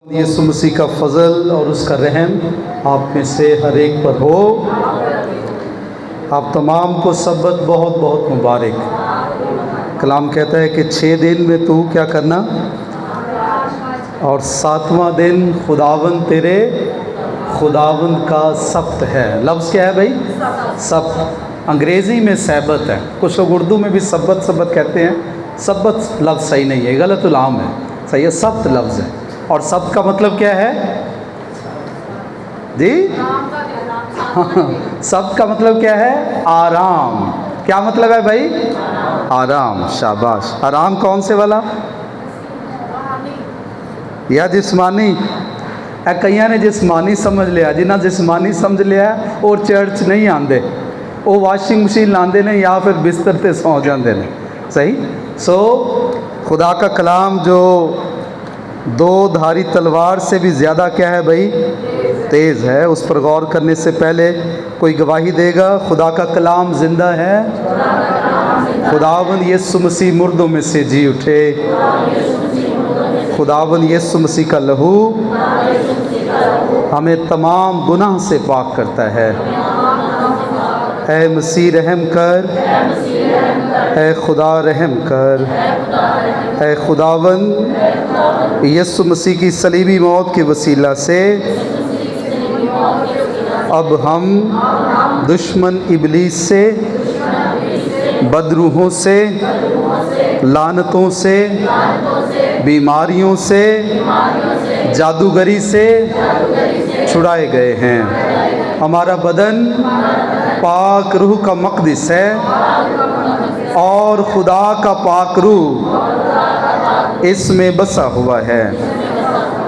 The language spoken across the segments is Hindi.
यीशु मसीह का फजल और उसका रहम आप में से हर एक पर हो। आप तमाम को सब्बत बहुत बहुत मुबारक। कलाम कहता है कि 6 दिन में तू क्या करना और 7वां दिन खुदावन तेरे खुदावन का सब्त है। लफ्ज़ क्या है भाई? सब्त। अंग्रेज़ी में सैबत है, कुछ लोग उर्दू में भी सब्बत कहते हैं। सब्बत लफ्ज़ सही नहीं है, गलत उलाम है, सही है सब्त लफ्ज़ है। और सब्त का मतलब क्या है जी? सब्त का मतलब क्या है? आराम। क्या मतलब है भाई? आराम। शाबाश। आराम कौन से वाला? या जिस्मानी? कई ने जिस्मानी समझ लिया, जिन्हें जिस्मानी समझ लिया और चर्च नहीं आते, वो वाशिंग मशीन लाते हैं या फिर बिस्तर ते सौ जाते हैं। सही। सो खुदा का कलाम जो 2 धारी तलवार से भी ज़्यादा क्या है भाई? तेज़ है। उस पर गौर करने से पहले कोई गवाही देगा खुदा का कलाम ज़िंदा है। खुदावन यीशु मसीह मुर्दों में से जी उठे। खुदावन यीशु मसीह का लहू हमें तमाम गुनाह से पाक करता है। ऐ मसीह रहम कर, ऐ खुदा रहम कर। ऐ खुदावन यीशु मसीह की सलीबी मौत के वसीला से अब हम दुश्मन इबलीस से, बदरूहों से, लानतों से, बीमारियों से, जादूगरी से छुड़ाए गए हैं। हमारा बदन पाक रूह का मक़दिस है और खुदा का पाक रूह इसमें बसा हुआ है।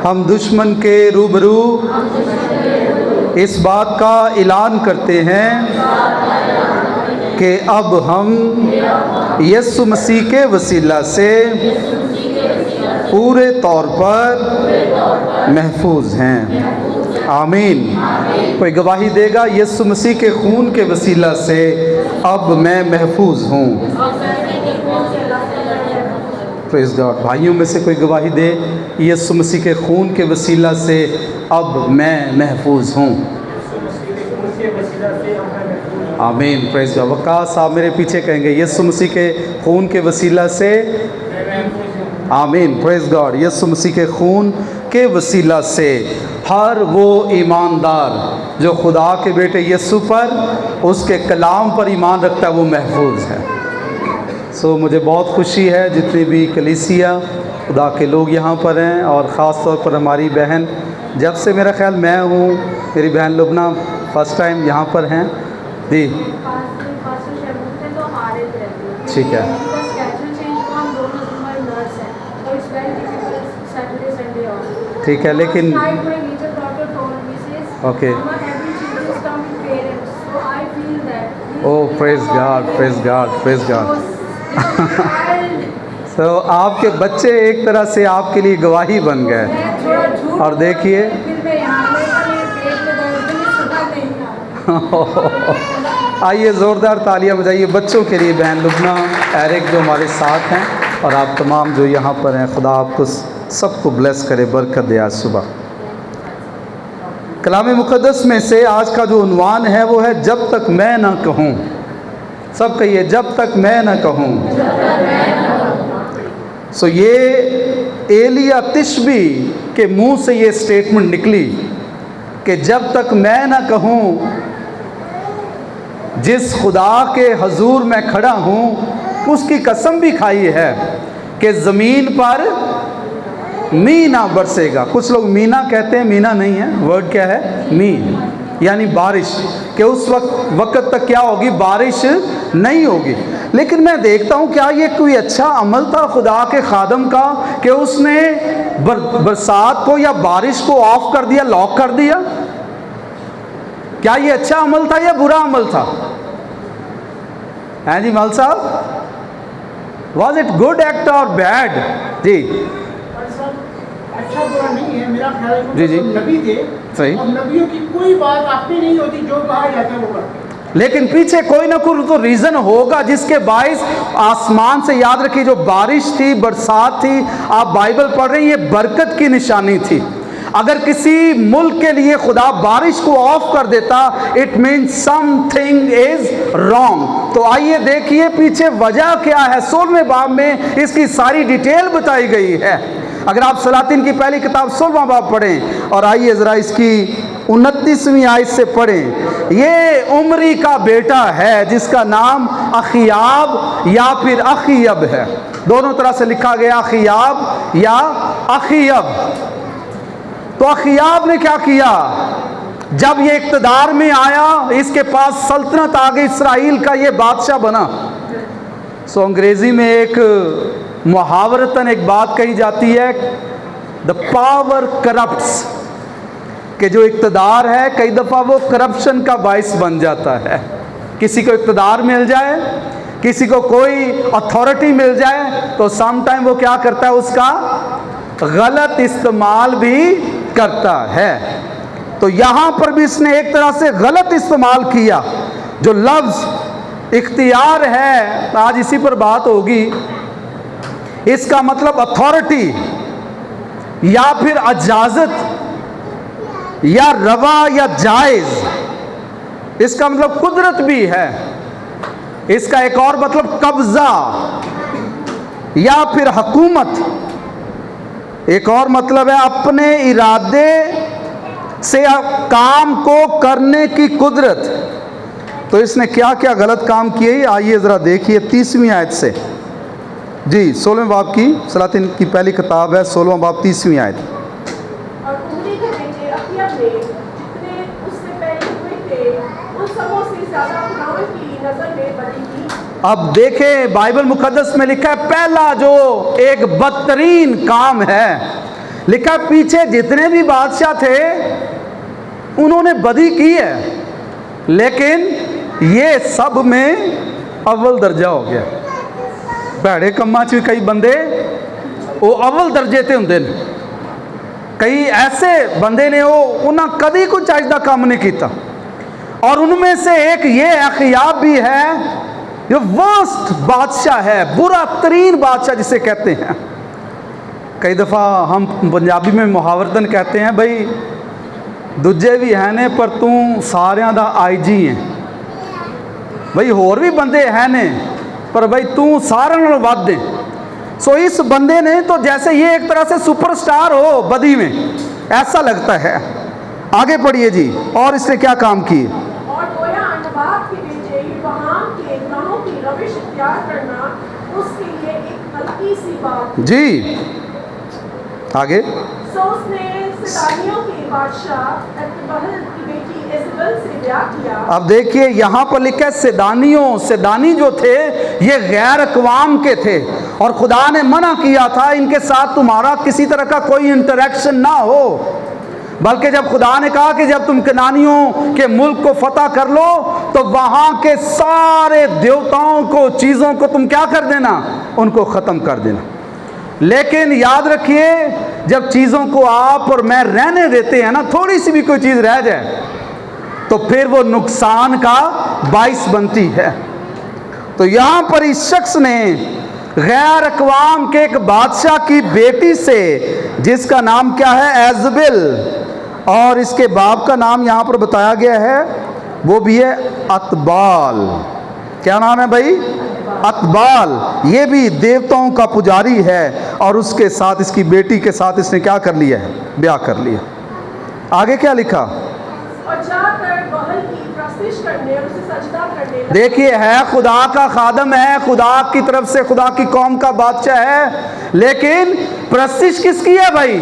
हम दुश्मन के रूबरू इस बात का ऐलान करते हैं कि अब हम यीशु मसीह के वसीला से पूरे तौर पर महफूज हैं। आमीन। कोई गवाही देगा यीशु मसीह के खून के वसीला से अब मैं महफूज हूँ। Praise God. भाइयों में से कोई गवाही दे यीशु मसीह के खून के वसीला से अब मैं महफूज हूँ। आमीन। Praise God. वकास आप मेरे पीछे कहेंगे यीशु मसीह के खून के वसीला से। आमीन। Praise God. यीशु मसीह के खून के वसीला से हर वो ईमानदार जो खुदा के बेटे यीशु पर, उसके कलाम पर ईमान रखता है, वो महफूज है। सो मुझे बहुत खुशी है जितनी भी कलीसिया खुदा के लोग यहाँ पर हैं, और ख़ास तौर पर हमारी बहन, जब से मेरा ख्याल मैं हूँ, मेरी बहन लुबना फर्स्ट टाइम यहाँ पर हैं जी। ठीक है। ठीक है, लेकिन okay. Oh praise God, praise God, praise God. तो आपके बच्चे एक तरह से आपके लिए गवाही बन गए। और देखिए आइए ज़ोरदार तालियां बजाइए बच्चों के लिए। बहन लुबना, एरिक जो हमारे साथ हैं, और आप तमाम जो यहाँ पर हैं, खुदा आपको सबको ब्लेस करे, बरकत दे। आज सुबह कलाम मुक़द्दस में से आज का जो उन्वान है वो है जब तक मैं ना कहूँ। सब कहिए जब तक मैं ना कहूँ। सो ये एलिया तिशबी के मुंह से ये स्टेटमेंट निकली कि जब तक मैं ना कहूँ, जिस खुदा के हजूर मैं खड़ा हूँ उसकी कसम भी खाई है कि ज़मीन पर मी ना बरसेगा। कुछ लोग मीना कहते हैं, मीना नहीं है, वर्ड क्या है? मी, यानी बारिश। कि उस वक्त तक क्या होगी? बारिश नहीं होगी। लेकिन मैं देखता हूँ क्या ये कोई अच्छा अमल था खुदा के खादम का कि उसने बरसात को या बारिश को ऑफ कर दिया, लॉक कर दिया? क्या ये अच्छा अमल था या बुरा अमल था? हैं जी मल साहब, वॉज इट गुड एक्ट और बैड? जी अच्छा बुरा नहीं है, मेरा ख्याल जी जी नबी थे। सही। और नबियों की कोई बात आपकी नहीं होती, जो कहा जाता है वो करते। लेकिन पीछे कोई ना कोई तो रीज़न होगा जिसके बाइस आसमान से, याद रखिए, जो बारिश थी, बरसात थी, आप बाइबल पढ़ रहे हैं, ये बरकत की निशानी थी। अगर किसी मुल्क के लिए खुदा बारिश को ऑफ कर देता, it means something is wrong. तो आइए देखिए पीछे वजह क्या है। 16वें बाब में इसकी सारी डिटेल बताई गई है। अगर आप सलातीन की पहली किताब 16वां बाब पढ़ें और आइए ज़रा इसकी 29वीं आयत से पढ़ें। ये उमरी का बेटा है जिसका नाम अखियाब या फिर अखियब है, दोनों तरह से लिखा गया, अखियाब या अखियब। तो अखियाब ने क्या किया? जब ये इक़्तिदार में आया, इसके पास सल्तनत आ गई, इसराइल का ये बादशाह बना। सो अंग्रेज़ी में एक मुहावरतन एक बात कही जाती है, द पावर करप्ट्स, कि जो इक़्तिदार है कई दफ़ा वो करप्शन का बाइस बन जाता है। किसी को इक़्तिदार मिल जाए, किसी को कोई अथॉरिटी मिल जाए, तो सम टाइम वो क्या करता है, उसका गलत इस्तेमाल भी करता है। तो यहाँ पर भी इसने एक तरह से गलत इस्तेमाल किया। जो लफ्ज़ इख्तियार है, आज इसी पर बात होगी, इसका मतलब अथॉरिटी या फिर इजाज़त या रवा या जायज़, इसका मतलब कुदरत भी है। इसका एक और मतलब कब्ज़ा या फिर हुकूमत। एक और मतलब है अपने इरादे से काम को करने की कुदरत। तो इसने क्या क्या गलत काम किए, आइए ज़रा देखिए 30वीं आयत से। जी 16वें बाब की, सलातीन की पहली किताब है, 16वां बाब 30वीं आयत। और उमरी के बेटे अखियब ने जितने उससे पहले हुए थे, उन सबों से ज़्यादा खुदावंद की नज़र में बदी की। अब देखें बाइबल मुकद्दस में लिखा है, पहला जो एक बदतरीन काम है, लिखा है पीछे जितने भी बादशाह थे उन्होंने बदी की है, लेकिन ये सब में अव्वल दर्जा हो गया। भैड़े कम्मा च कई बंदे वो अव्वल दर्जे ते हुंदे ने, कई ऐसे बंदे ने वो उन्हें कभी कोई चज दा काम नहीं किया। और उनमें से एक ये अखियाब भी है, ये वर्स्ट बादशाह है, बुरा तरीन बादशाह जिसे कहते हैं। कई दफ़ा हम पंजाबी में मुहावरतन कहते हैं, भाई दूजे भी है ने पर तू सारियां दा IG है, भाई होर भी बंदे है ने पर भाई तू सारियां नालों वध है। सो इस बंदे ने तो जैसे ये एक तरह से सुपरस्टार हो बदी में, ऐसा लगता है। आगे पढ़िए जी, और इसने क्या काम किए। और गोया अनबात के बेटे इब्राहिम के गुनाहों की रविश इख्तियार करना उसके लिए एक हल्की सी बात जी। आगे सो उसने सिदानियों के बादशाह अतबहल की बेटी इज़बल से ब्याह किया। अब देखिए यहाँ पर लिखा है सिदानियों, सिदानी जो थे ये गैर अक़वाम के थे और खुदा ने मना किया था इनके साथ तुम्हारा किसी तरह का कोई इंटरेक्शन ना हो। बल्कि जब खुदा ने कहा कि जब तुम कनानियों के मुल्क को फतह कर लो तो वहाँ के सारे देवताओं को, चीज़ों को तुम क्या कर देना, उनको ख़त्म कर देना। लेकिन याद रखिए जब चीज़ों को आप और मैं रहने देते हैं ना, थोड़ी सी भी कोई चीज़ रह जाए तो फिर वो नुकसान का बाइस बनती है। तो यहाँ पर इस शख्स ने गैर अक़वाम के एक बादशाह की बेटी से, जिसका नाम क्या है, एज़बेल, और इसके बाप का नाम यहाँ पर बताया गया है, वो भी है अतबाल। क्या नाम है भाई, अतबाल। ये भी देवताओं का पुजारी है और उसके साथ, इसकी बेटी के साथ इसने क्या कर लिया है, ब्याह कर लिया। आगे क्या लिखा, और जाकर बहल की प्रस्तिश करने और उसे सजदा करने लगा। देखिए है खुदा का खादम है, खुदा की तरफ से खुदा की कौम का बादशाह है, लेकिन प्रस्तिश किसकी है भाई,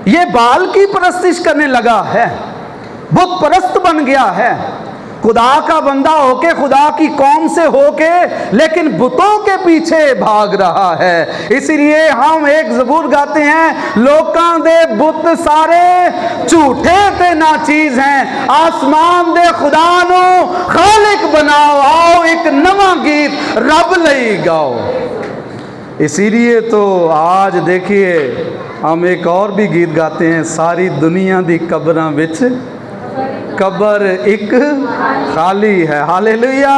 ये बाल की प्रस्तिश करने लगा है, बुत परस्त बन गया है। खुदा का बंदा होके, खुदा की कौम से होके, लेकिन बुतों के पीछे भाग रहा है। इसीलिए हम एक ज़बूर गाते हैं, लोकां दे बुत सारे झूठे ते ना चीज़ हैं, आसमान दे खुदा नो खालिक बनाओ, आओ एक नवा गीत रब लई गाओ। इसीलिए तो आज देखिए हम एक और भी गीत गाते हैं, सारी दुनिया दी कब्रां विच कब्र एक खाली है। हालेलुया।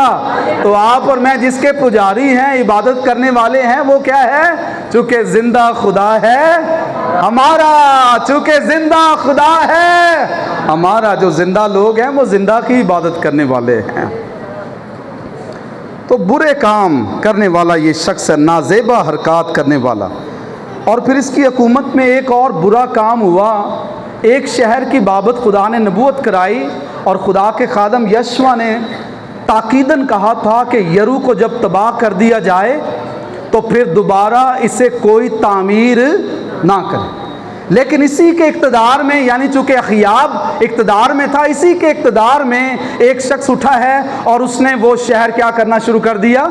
तो आप और मैं जिसके पुजारी हैं, इबादत करने वाले हैं, वो क्या है? चूंकि जिंदा खुदा है हमारा, चूंकि जिंदा खुदा है हमारा। जो जिंदा लोग हैं वो जिंदा की इबादत करने वाले हैं। तो बुरे काम करने वाला ये शख्स है, नाजेबा हरकत करने वाला। और फिर इसकी हुकूमत में एक और बुरा काम हुआ। एक शहर की बाबत खुदा ने नबूवत कराई और खुदा के खादम यशवा ने ताकीदन कहा था कि यरू को जब तबाह कर दिया जाए तो फिर दोबारा इसे कोई तामीर ना करे। लेकिन इसी के इक़्तिदार में, यानी चूँकि अखियाब इक़्तिदार में था, इसी के इक़्तिदार में एक शख्स उठा है और उसने वो शहर क्या करना शुरू कर दिया?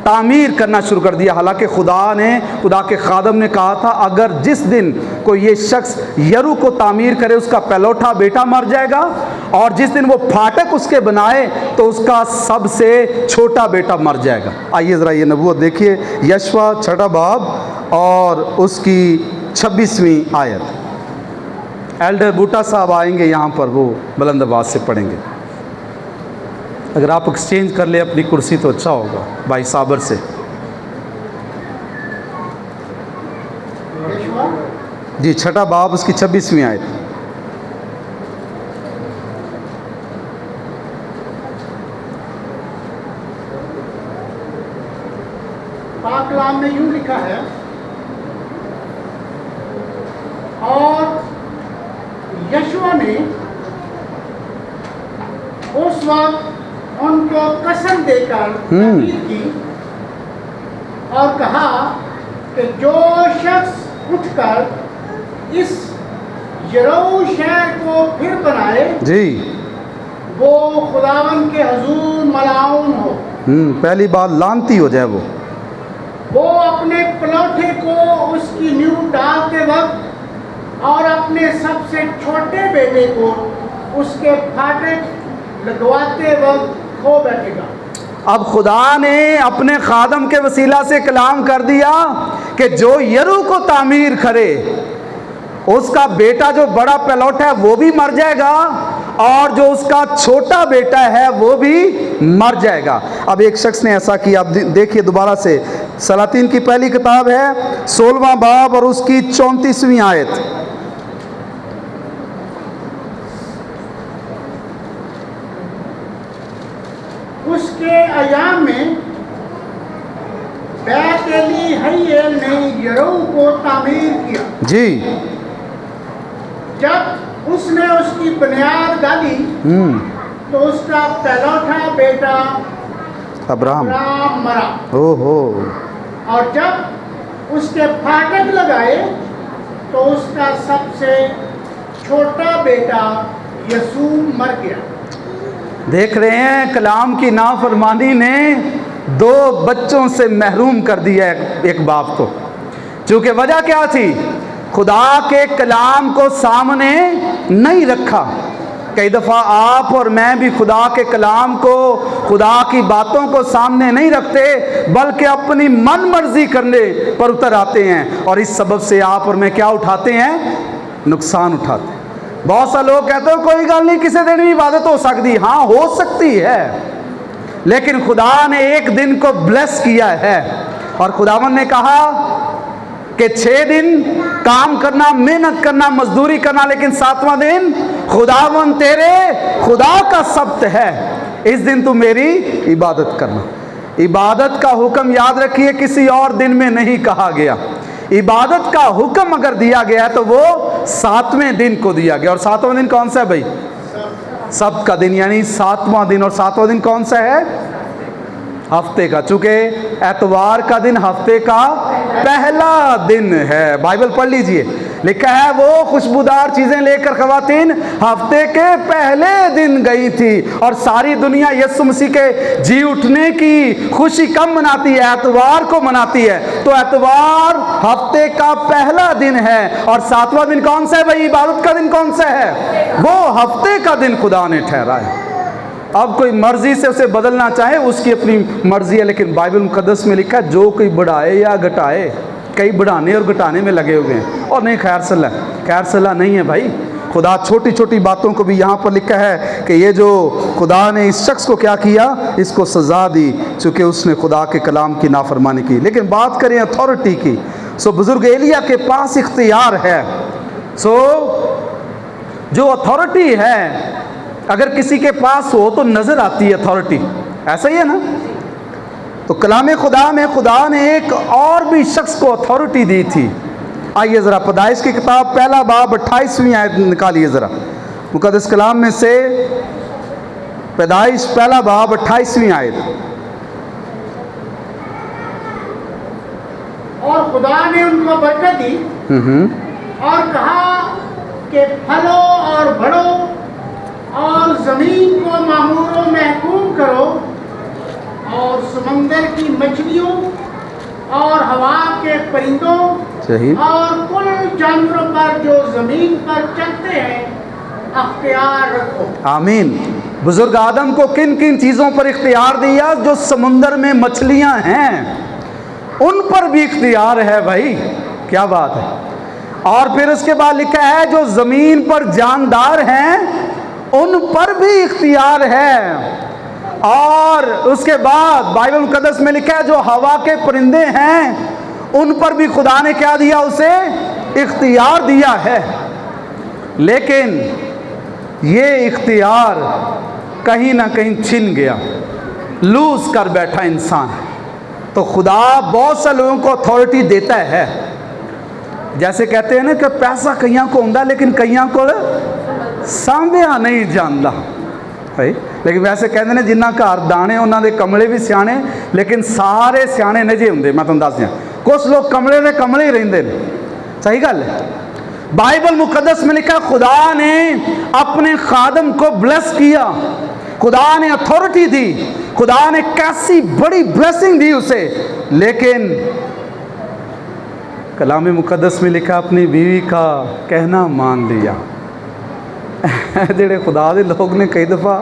तामीर करना शुरू कर दिया। हालांकि खुदा के खादम ने कहा था अगर जिस दिन कोई ये शख्स यरू को तामीर करे उसका पहलौठा बेटा मर जाएगा, और जिस दिन वो फाटक उसके बनाए तो उसका सबसे छोटा बेटा मर जाएगा। आइए ज़रा ये नबूवत देखिए, यशवा 6 बाब और उसकी 26वीं आयत। एल्डर बूटा साहब आएंगे यहाँ पर, वो बुलंद आवाज़ से पढ़ेंगे। अगर आप एक्सचेंज कर ले अपनी कुर्सी तो अच्छा होगा भाई साबर से। जी 6 बाब उसकी 26वीं आयत। पाक कलाम में यूं लिखा है, और यशवा ने उस वक्त उनको कसम देकर ताकीद की और कहा कि जो शख्स उठकर इस यरू शहर को फिर बनाए जी, वो खुदावन के हुजूर मलाउन हो। पहली बात लानती हो जाए वो अपने पलौठे को उसकी नींव डालते वक्त और अपने सबसे छोटे बेटे को उसके फाटक लगवाते वक्त खो बैठेगा। अब खुदा ने अपने खादम के वसीला से कलाम कर दिया कि जो यरू को तामीर करे उसका बेटा जो बड़ा पलौठा है वो भी मर जाएगा, और जो उसका छोटा बेटा है वो भी मर जाएगा। अब एक शख्स ने ऐसा किया। अब देखिए दोबारा से, सलातीन की पहली किताब है 16वां बाब और उसकी 34वीं आयत। उसके अयाम में बैत-एली हय्यल ने यरू को तामीर किया। जी, जब उसने उसकी बुनियाद डाली तो उसका पहलौठा बेटा अब्राहम मरा। ओहो। और जब उसके फाटक लगाए तो उसका सबसे छोटा बेटा यसू मर गया। देख रहे हैं, कलाम की नाफरमानी ने 2 बच्चों से महरूम कर दिया एक बाप को। चूँकि वजह क्या थी? खुदा के कलाम को सामने नहीं रखा। कई दफ़ा आप और मैं भी खुदा के कलाम को, खुदा की बातों को सामने नहीं रखते, बल्कि अपनी मन मर्जी करने पर उतर आते हैं, और इस सबब से आप और मैं क्या उठाते हैं? नुकसान उठाते हैं। बहुत सारे लोग कहते हो कोई गल नहीं, किसी दिन भी इबादत हो सकती। हाँ, हो सकती है, लेकिन खुदा ने एक दिन को ब्लेस किया है, और खुदावन ने कहा कि 6 दिन काम करना, मेहनत करना, मजदूरी करना, लेकिन 7वां दिन खुदावन तेरे खुदा का सब्त है, इस दिन तू मेरी इबादत करना। इबादत का हुक्म याद रखिए किसी और दिन में नहीं कहा गया। इबादत का हुक्म अगर दिया गया तो वो 7वें दिन को दिया गया। और 7वां दिन कौन सा है भाई? सब्त का दिन, यानी 7वां दिन। और 7वां दिन कौन सा है? हफ्ते का। चूंकि एतवार का दिन हफ्ते का पहला दिन है। बाइबल पढ़ लीजिए, लिखा है वो खुशबूदार चीजें लेकर खवातीन हफ्ते के पहले दिन गई थी। और सारी दुनिया यीशु मसीह के जी उठने की खुशी कब मनाती है? एतवार को मनाती है। तो एतवार हफ्ते का पहला दिन है। और 7वां दिन कौन सा है भाई? इबादत का दिन कौन सा है? वो हफ्ते का दिन खुदा ने ठहरा है। अब कोई मर्जी से उसे बदलना चाहे, उसकी अपनी मर्जी है, लेकिन बाइबल मुकद्दस में लिखा है जो कोई बढ़ाए या घटाए, कई बढ़ाने और घटाने में लगे हुए हैं। और नहीं, खैर सलाह नहीं है भाई। खुदा छोटी छोटी बातों को भी यहाँ पर लिखा है कि ये जो खुदा ने इस शख्स को क्या किया, इसको सज़ा दी चूँकि उसने खुदा के कलाम की नाफरमानी की। लेकिन बात करें अथॉरिटी की, सो बुज़ुर्ग एलिया के पास इख्तियार है। सो जो अथॉरिटी है अगर किसी के पास हो तो नज़र आती है अथॉरिटी, ऐसा ही है ना। तो कलाम खुदा में खुदा ने एक और भी शख्स को अथॉरिटी दी थी। आइए ज़रा पैदाइश की किताब पहला बाब 28वीं आयत निकालिए ज़रा मुक़द्दस कलाम में से, पैदाइश पहला बाब 28वीं आयत। और खुदा ने उनको बरकत दी और कहा कि फलो और बढ़ो और ज़मीन को मामूरों महकूम करो और समंदर की मछलियों और हवा के परिंदों सही और कुल जानवरों पर जो ज़मीन पर चलते हैं अख्तियार रखो। आमीन। बुजुर्ग आदम को किन किन चीज़ों पर इख्तियार दिया? जो समुंदर में मछलियां हैं उन पर भी इख्तियार है भाई, क्या बात है। और फिर उसके बाद लिखा है जो ज़मीन पर जानदार हैं उन पर भी इख्तियार है। और उसके बाद बाइबल मुकद्दस में लिखा है जो हवा के परिंदे हैं उन पर भी खुदा ने क्या दिया, उसे इख्तियार दिया है। लेकिन ये इख्तियार कहीं ना कहीं छिन गया, लूज कर बैठा इंसान। तो खुदा बहुत से लोगों को अथॉरिटी देता है, जैसे कहते हैं ना कि पैसा कईयां को हुंदा लेकिन कईयां को सांभिया नहीं जानता भाई। लेकिन वैसे कहते हैं जिन्ना घर दाने उन्होंने कमले भी सियाने, लेकिन सारे सियाने नहीं जे होंगे। मैं तुम दस दिया कुछ लोग कमले ने कमले ही रहते हैं, सही गल है। बाइबल मुकद्दस में लिखा खुदा ने अपने खादम को ब्लेस किया, खुदा ने अथॉरिटी दी, खुदा ने कैसी बड़ी ब्लेसिंग दी उसे। लेकिन कलाम मुकद्दस में लिखा अपनी बीवी का कहना मान लिया। जेड़े खुदा दे लोग ने कई दफ़ा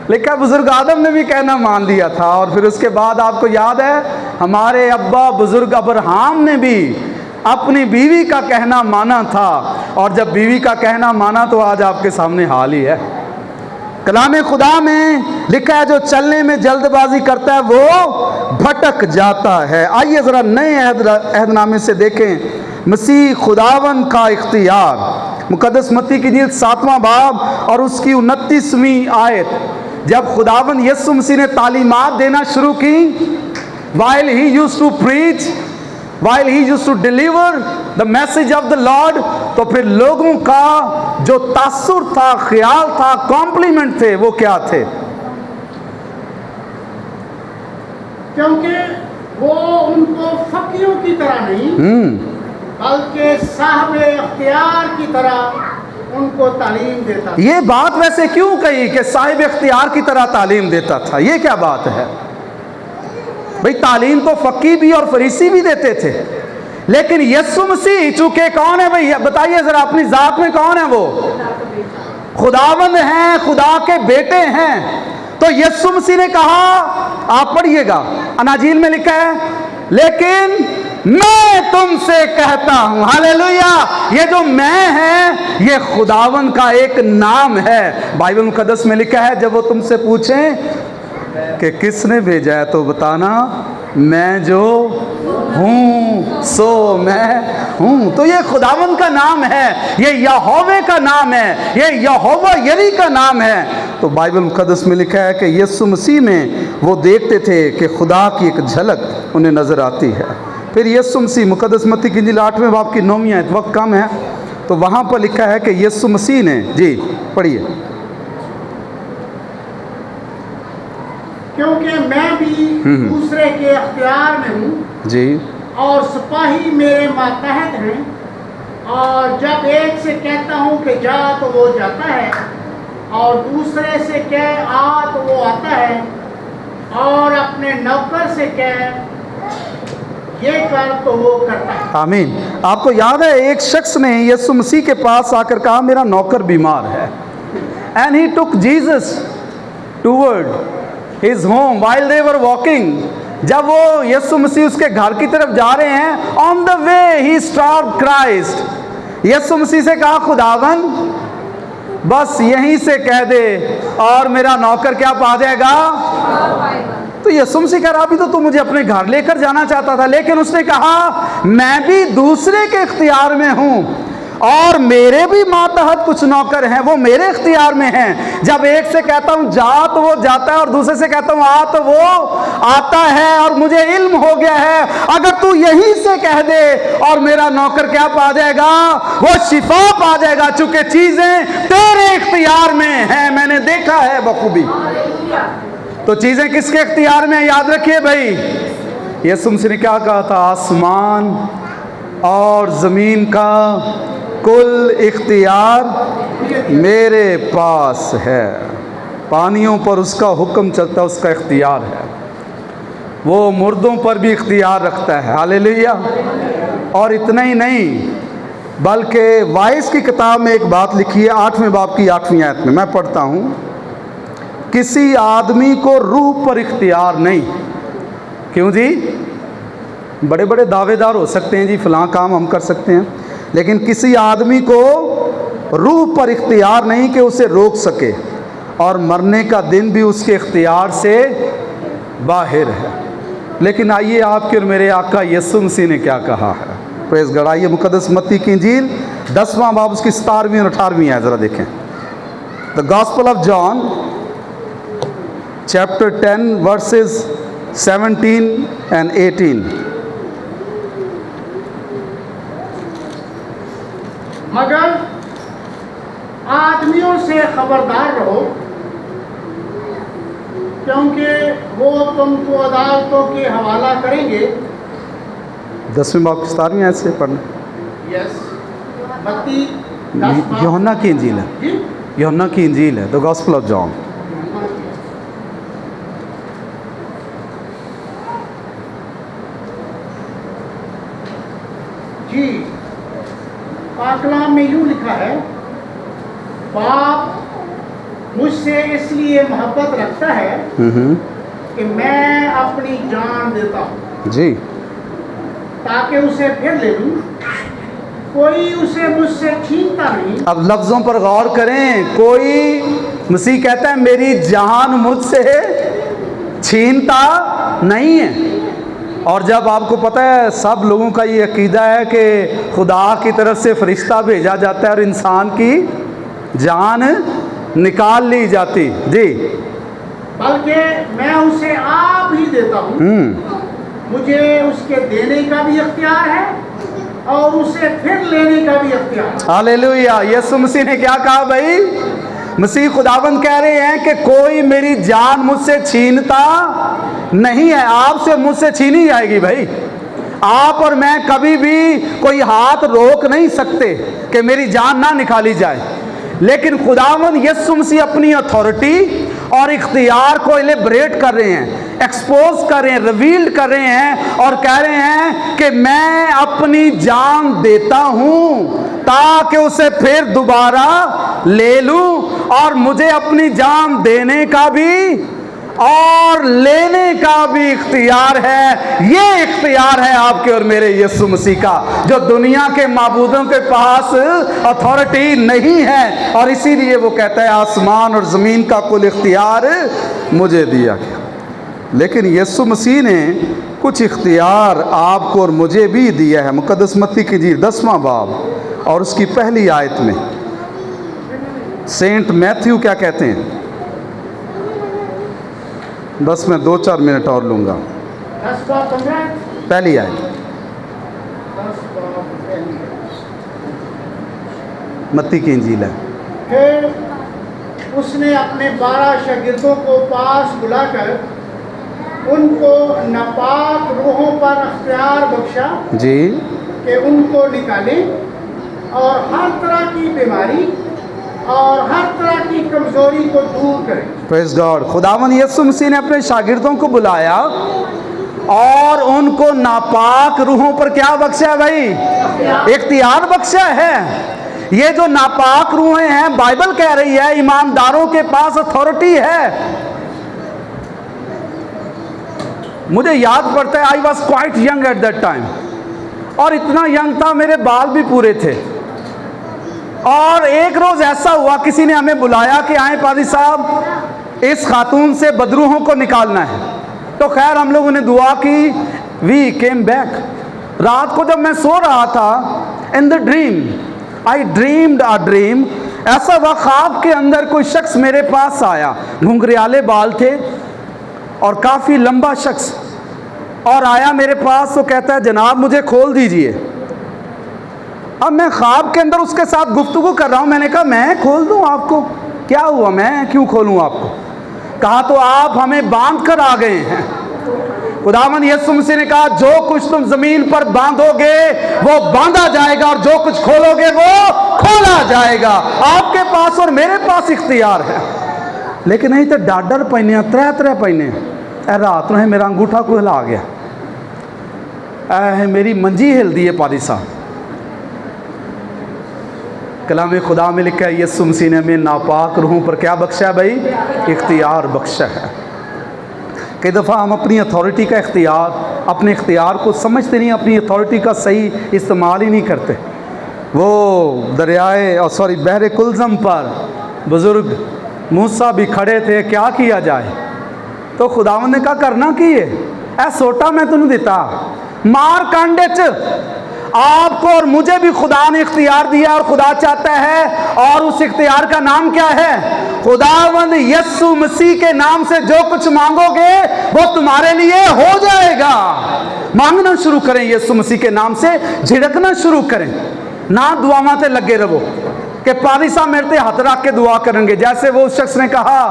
लिखा बुजुर्ग आदम ने भी कहना मान लिया था। और फिर उसके बाद आपको याद है हमारे अब्बा बुजुर्ग अब्राहम ने भी अपनी बीवी का कहना माना था। और जब बीवी का कहना माना तो आज आपके सामने हाल ही है। कलाम खुदा में लिखा है जो चलने में जल्दबाजी करता है वो भटक जाता है। आइए ज़रा नए अहदनामे से देखें मसीह खुदावन का इख्तियार। मुकद्दस मत्ती की इंजील 7वां बाब और उसकी 29वीं आयत। जब खुदावन यीशु मसीह ने तालीमात देना शुरू की, while he used to preach, while he used to deliver the message of the Lord, तो फिर लोगों का जो तासुर था, ख्याल था, कॉम्प्लीमेंट थे, वो क्या थे? क्योंकि वो उनको फकीरों की तरह नहीं बल्कि साहब इख्तियार की तरह उनको तालीम देता था। ये बात वैसे क्यों कही कि साहिब इख्तियार की तरह तालीम देता था? ये क्या बात है भाई? तालीम तो फकी भी और फरीसी भी देते थे, लेकिन यीशु मसीह चूंकि कौन है भाई? बताइए जरा, अपनी जात में कौन है वो? खुदावंद हैं, खुदा के बेटे हैं। तो यीशु मसीह ने कहा, आप पढ़िएगा अनाजील में लिखा है, लेकिन मैं तुमसे कहता हूं, हालेलुया। ये जो मैं है ये खुदावन का एक नाम है। बाइबल मुकद्दस में लिखा है जब वो तुमसे पूछें कि किसने भेजा है तो बताना मैं जो हूँ सो मैं हूँ। तो ये खुदावन का नाम है, ये यहोवे का नाम है, ये यहोवा यरी का नाम है। तो बाइबल मुकद्दस में लिखा है कि यीशु मसीह में वो देखते थे कि खुदा की एक झलक उन्हें नज़र आती है। फिर यीशु मसीह मुकद्दस मत्ती की इंजील 8वें बाब की 9वीं आयत, वक्त कम है तो वहाँ पर लिखा है कि यीशु मसीह ने, जी पढ़िए। क्योंकि मैं भी दूसरे के अख्तियार में हूँ जी, और सिपाही मेरे मातहत हैं, और जब एक से कहता हूँ कि जा तो वो जाता है, और दूसरे से कह आ तो वो आता है, और अपने नौकर से कह ये कर तो वो करता है। आमीन। आपको याद है एक शख्स ने यीशु मसीह के पास आकर कहा मेरा नौकर बीमार है, and he took Jesus toward his home while they were walking. जब वो यीशु मसीह उसके घर की तरफ जा रहे हैं, ऑन द वे ही स्टॉप्ड क्राइस्ट। यीशु मसीह से कहा खुदावन बस यहीं से कह दे और मेरा नौकर क्या पा जाएगा। तो यीशु मसीह कह रहा, अभी तो तू मुझे अपने घर लेकर जाना चाहता था, लेकिन उसने कहा मैं भी दूसरे के इख्तियार में हूं और मेरे भी मातहत कुछ नौकर हैं, वो मेरे इख्तियार में हैं। जब एक से कहता हूं जा तो वो जाता है और दूसरे से कहता हूं आ तो वो आता है, और मुझे इल्म हो गया है अगर तू यहीं से कह दे और मेरा नौकर क्या पा जाएगा, वो शिफा पा जाएगा, चूंकि चीजें तेरे इख्तियार में हैं। मैंने देखा है बखूबी। तो चीजें किसके इख्तियार में, याद रखिए भाई। यीशु मसीह ने क्या कहा था, आसमान और जमीन का कुल इख्तियार मेरे पास है। पानियों पर उसका हुक्म चलता है, उसका इख्तियार है। वो मुर्दों पर भी इख्तियार रखता है। हालेलुया। और इतना ही नहीं, बल्कि वाइस की किताब में एक बात लिखी है, 8वें बाब की 8वीं आयत में, मैं पढ़ता हूँ। किसी आदमी को रूह पर इख्तियार नहीं। क्यों जी? बड़े बड़े दावेदार हो सकते हैं जी, फलां काम हम कर सकते हैं, लेकिन किसी आदमी को रूह पर इख्तियार नहीं कि उसे रोक सके, और मरने का दिन भी उसके इख्तियार से बाहर है। लेकिन आइए आपके और मेरे आका यीशु मसीह ने क्या कहा है। Praise God. आइए मुकद्दस मत्ती की इंजील 10वां बाब उसकी 17वीं और 18वीं है, ज़रा देखें। The gospel of John chapter 10 versus 17 and 18। मगर आदमियों से खबरदार रहो, क्योंकि वो तुमको अदालतों के हवाला करेंगे। 10वें बाब की 17वीं आयत से पढ़ना। यस, मत्ती 10 यूहन्ना की इंजील है, जी, यूहन्ना की इंजील है, द गॉस्पेल ऑफ जॉन। जी, पाकलाम में यूं लिखा है, बाप मुझसे इसलिए मोहब्बत रखता है कि मैं अपनी जान देता हूँ जी, ताकि उसे फिर ले लूं। कोई उसे मुझसे छीनता नहीं। अब लफ्ज़ों पर गौर करें। कोई, मसीह कहता है मेरी जान मुझसे छीनता नहीं है। और जब आपको पता है, सब लोगों का ये अकीदा है कि खुदा की तरफ से फरिश्ता भेजा जाता है और इंसान की जान निकाल ली जाती। जी, बल्कि मैं उसे आप ही देता हूँ। मुझे उसके देने का भी इख्तियार है और उसे फिर लेने का भी इख्तियार है। हालेलुया। यीशु मसीह ने क्या कहा भाई? मसीह खुदावंद कह रहे हैं कि कोई मेरी जान मुझसे छीनता नहीं है। आपसे मुझसे छीनी जाएगी भाई। आप और मैं कभी भी कोई हाथ रोक नहीं सकते कि मेरी जान ना निकाली जाए, लेकिन खुदावंद यीशु मसीह अपनी अथॉरिटी और इख्तियार को एलिब्रेट कर रहे हैं, एक्सपोज कर रहे हैं, रिवील्ड कर रहे हैं और कह रहे हैं कि मैं अपनी जान देता हूं ताकि उसे फिर दोबारा ले लूं, और मुझे अपनी जान देने का भी और लेने का भी इख्तियार है। ये इख्तियार है आपके और मेरे यीशु मसीह का, जो दुनिया के माबूदों के पास अथॉरिटी नहीं है। और इसीलिए वो कहता है आसमान और ज़मीन का कुल इख्तियार मुझे दिया गया। लेकिन यीशु मसीह ने कुछ इख्तियार आपको और मुझे भी दिया है। मुकद्दस मत्ती की इंजील 10वां बाब और उसकी पहली आयत में सेंट मैथ्यू क्या कहते हैं। बस मैं 2-4 मिनट और लूँगा। 10-15 पहली आयत, 10 मत्ती की इंजील है। फिर उसने अपने 12 शागिर्दों को पास बुलाकर उनको नापाक रूहों पर अख्तियार बख्शा जी, कि उनको निकालें और हर तरह की बीमारी और हर तरह की कमजोरी को दूर करें। Praise God. खुदावंद यीशु मसीह ने अपने शागिर्दों को बुलाया और उनको नापाक रूहों पर क्या बख्शा है भाई? इख्तियार बख्शा है। ये जो नापाक रूहें हैं, बाइबल कह रही है ईमानदारों के पास अथॉरिटी है। मुझे याद पड़ता है, I was quite young at that time, और इतना यंग था मेरे बाल भी पूरे थे। और एक रोज़ ऐसा हुआ, किसी ने हमें बुलाया कि आए पादी साहब, इस खातून से बदरूहों को निकालना है। तो खैर हम लोगों ने दुआ की, वी केम बैक। रात को जब मैं सो रहा था, in the dream I dreamed a dream, ऐसा हुआ ख्वाब के अंदर कोई शख्स मेरे पास आया, घुंघरियाले बाल थे और काफ़ी लंबा शख्स, और आया मेरे पास तो कहता है जनाब मुझे खोल दीजिए। अब मैं ख्वाब के अंदर उसके साथ गुफ्तगू कर रहा हूँ, मैंने कहा मैं खोल दूँ आपको, क्या हुआ, मैं क्यों खोलूँ आपको? कहा तो आप हमें बांध कर आ गए हैं। खुदावंद यीशु मसीह ने कहा जो कुछ तुम जमीन पर बांधोगे वो बांधा जाएगा और जो कुछ खोलोगे वो खोला जाएगा। आपके पास और मेरे पास इख्तियार है। लेकिन नहीं तो डाडर पहने, त्रै त्रै पहने, रात में मेरा अंगूठा को हिला गया, मेरी मंजी हिल दी है पादी साहब। कलाम खुदा में लिखा है यीशु मसीह ने हमें नापाक रूहों पर क्या बख्शा है भाई? इख्तियार बख्शा है। कई दफ़ा हम अपनी अथॉरिटी का इख्तियार, अपने इख्तियार को समझते नहीं, अपनी अथॉरिटी का सही इस्तेमाल ही नहीं करते। वो बहरे कुलज़म पर बुज़ुर्ग मूसा भी खड़े थे, क्या किया जाए? तो खुदावंद ने कहा करना की है, ऐ सोटा मैं तुम देता मार कांडे च। आपको और मुझे भी खुदा ने इख्तियार दिया और खुदा चाहता है, और उस इख्तियार का नाम क्या है? खुदावंद यीशु मसीह के नाम से जो कुछ मांगोगे वो तुम्हारे लिए हो जाएगा। मांगना शुरू करें यीशु मसीह के नाम से, झिड़कना शुरू करें, ना दुआवां ते लगे रहो कि पादी साहब मेरे ते हाथ रख के दुआ करेंगे। जैसे वो उस शख्स ने कहा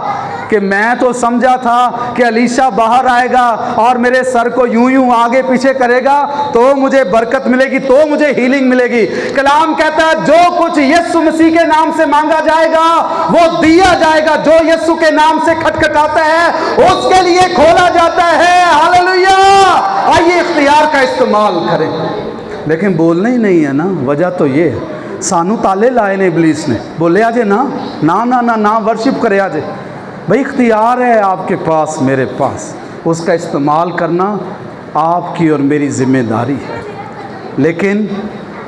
कि मैं तो समझा था कि अलीशा बाहर आएगा और मेरे सर को यूं यूं आगे पीछे करेगा तो मुझे बरकत मिलेगी, तो मुझे हीलिंग मिलेगी। कलाम कहता है जो कुछ यीशु मसीह के नाम से मांगा जाएगा वो दिया जाएगा। जो यीशु के नाम से खटखटाता है उसके लिए खोला जाता है। हालेलुया। आइए इख्तियार का इस्तेमाल करें। लेकिन बोलना ही नहीं है ना, वजह तो ये है सानू ताले लाए ने इबलीस ने, बोले आजे ना ना ना ना ना वर्शिप करे आजे। भाई इख्तियार है आपके पास, मेरे पास, उसका इस्तेमाल करना आपकी और मेरी ज़िम्मेदारी है। लेकिन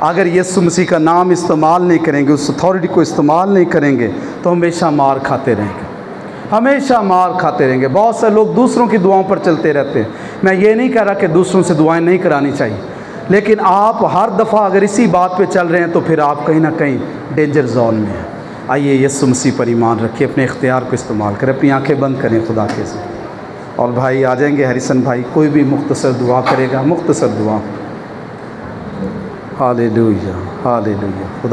अगर यीशु मसीह का नाम इस्तेमाल नहीं करेंगे, उस अथॉरिटी को इस्तेमाल नहीं करेंगे तो हमेशा मार खाते रहेंगे, हमेशा मार खाते रहेंगे। बहुत से लोग दूसरों की दुआओं पर चलते रहते हैं। मैं ये नहीं कह रहा कि दूसरों से दुआएं नहीं करानी चाहिए, लेकिन आप हर दफ़ा अगर इसी बात पे चल रहे हैं तो फिर आप कहीं ना कहीं डेंजर जोन में हैं। आइए यीशु मसीह पर ईमान रखिए, अपने इख्तियार को इस्तेमाल करें, अपनी आंखें बंद करें खुदा के से। और भाई आ जाएंगे, हरिसन भाई, कोई भी मुख्तसर दुआ करेगा, मुख्तसर दुआ। Hallelujah hallelujah. खुदा